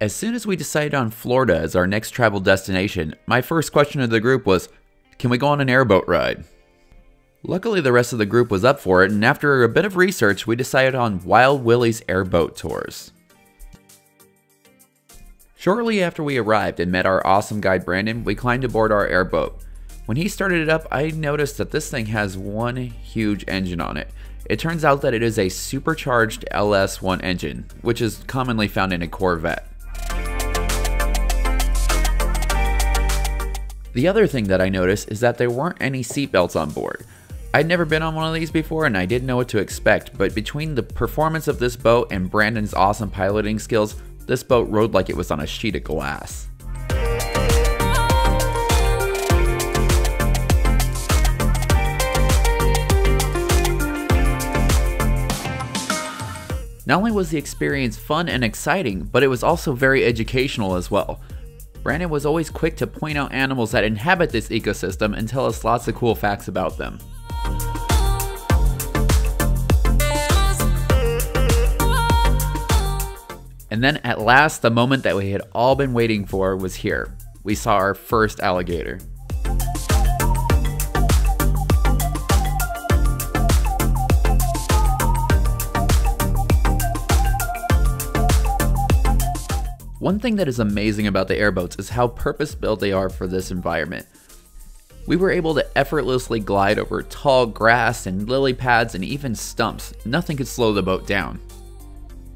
As soon as we decided on Florida as our next travel destination, my first question to the group was, can we go on an airboat ride? Luckily the rest of the group was up for it, and after a bit of research we decided on Wild Willy's airboat tours. Shortly after we arrived and met our awesome guide Brandon, we climbed aboard our airboat. When he started it up, I noticed that this thing has one huge engine on it. It turns out that it is a supercharged LS1 engine, which is commonly found in a Corvette. The other thing that I noticed is that there weren't any seatbelts on board. I'd never been on one of these before and I didn't know what to expect, but between the performance of this boat and Brandon's awesome piloting skills, this boat rode like it was on a sheet of glass. Not only was the experience fun and exciting, but it was also very educational as well. Brandon was always quick to point out animals that inhabit this ecosystem and tell us lots of cool facts about them. And then at last, the moment that we had all been waiting for was here. We saw our first alligator. One thing that is amazing about the airboats is how purpose-built they are for this environment. We were able to effortlessly glide over tall grass and lily pads and even stumps. Nothing could slow the boat down.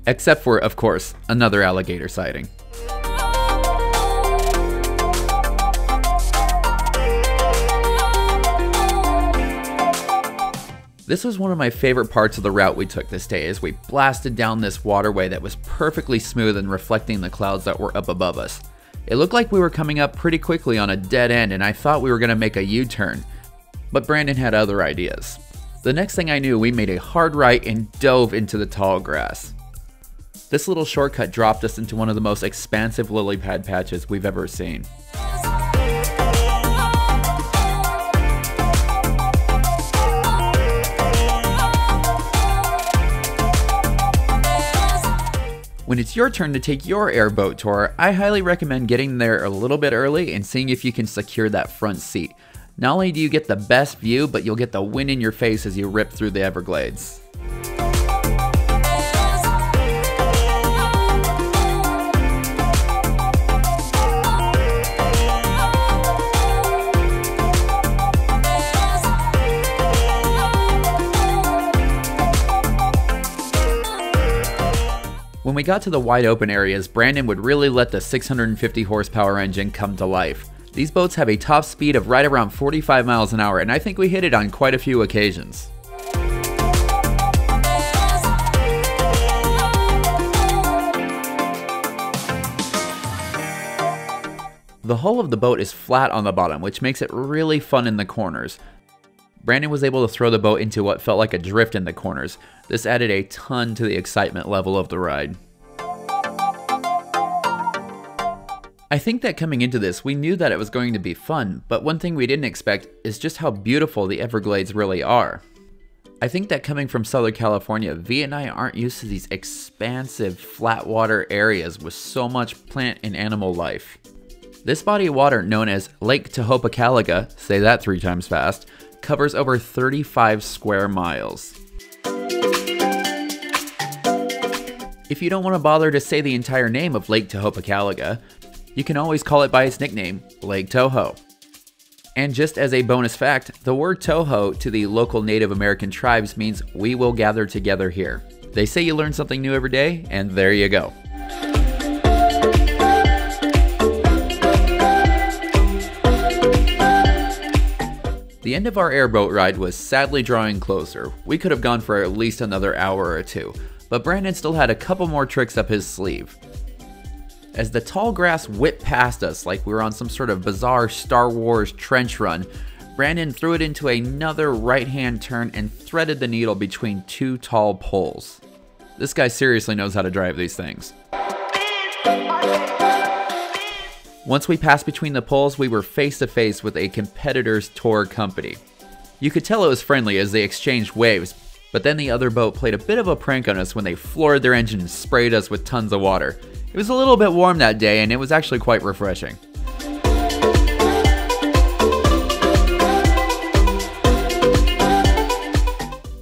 Except for, of course, another alligator sighting. This was one of my favorite parts of the route we took this day as we blasted down this waterway that was perfectly smooth and reflecting the clouds that were up above us. It looked like we were coming up pretty quickly on a dead end and I thought we were going to make a U-turn, but Brandon had other ideas. The next thing I knew, we made a hard right and dove into the tall grass. This little shortcut dropped us into one of the most expansive lily pad patches we've ever seen. When it's your turn to take your airboat tour, I highly recommend getting there a little bit early and seeing if you can secure that front seat. Not only do you get the best view, but you'll get the wind in your face as you rip through the Everglades. When we got to the wide open areas, Brandon would really let the 650 horsepower engine come to life. These boats have a top speed of right around 45 miles an hour, and I think we hit it on quite a few occasions. The hull of the boat is flat on the bottom, which makes it really fun in the corners. Brandon was able to throw the boat into what felt like a drift in the corners. This added a ton to the excitement level of the ride. I think that coming into this, we knew that it was going to be fun, but one thing we didn't expect is just how beautiful the Everglades really are. I think that coming from Southern California, V and I aren't used to these expansive flat water areas with so much plant and animal life. This body of water, known as 𝐷𝐿𝐴𝐼𝐒, say that 3 times fast, covers over 35 square miles. If you don't want to bother to say the entire name of Lake 𝐷𝐿𝐴𝐼𝐒, you can always call it by its nickname, Lake Toho. And just as a bonus fact, the word Toho to the local Native American tribes means we will gather together here. They say you learn something new every day, and there you go. The end of our airboat ride was sadly drawing closer. We could have gone for at least another hour or two, but Brandon still had a couple more tricks up his sleeve. As the tall grass whipped past us like we were on some sort of bizarre Star Wars trench run, Brandon threw it into another right-hand turn and threaded the needle between 2 tall poles. This guy seriously knows how to drive these things. Once we passed between the poles, we were face to face with a competitor's tour company. You could tell it was friendly as they exchanged waves, but then the other boat played a bit of a prank on us when they floored their engine and sprayed us with tons of water. It was a little bit warm that day and it was actually quite refreshing.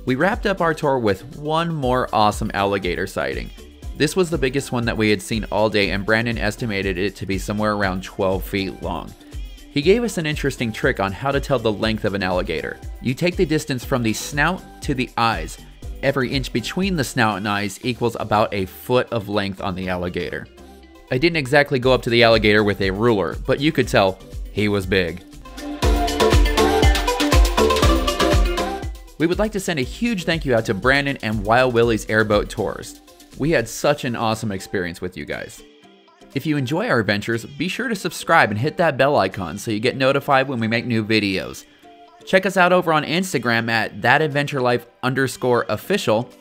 We wrapped up our tour with one more awesome alligator sighting. This was the biggest one that we had seen all day, and Brandon estimated it to be somewhere around 12 feet long. He gave us an interesting trick on how to tell the length of an alligator. You take the distance from the snout to the eyes. Every inch between the snout and eyes equals about a foot of length on the alligator. I didn't exactly go up to the alligator with a ruler, but you could tell he was big. We would like to send a huge thank you out to Brandon and Wild Willy's Airboat Tours. We had such an awesome experience with you guys. If you enjoy our adventures, be sure to subscribe and hit that bell icon so you get notified when we make new videos. Check us out over on Instagram at thatadventurelife_official.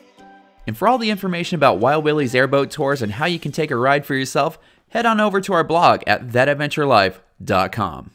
And for all the information about Wild Willy's Airboat Tours and how you can take a ride for yourself, head on over to our blog at thatadventurelife.com.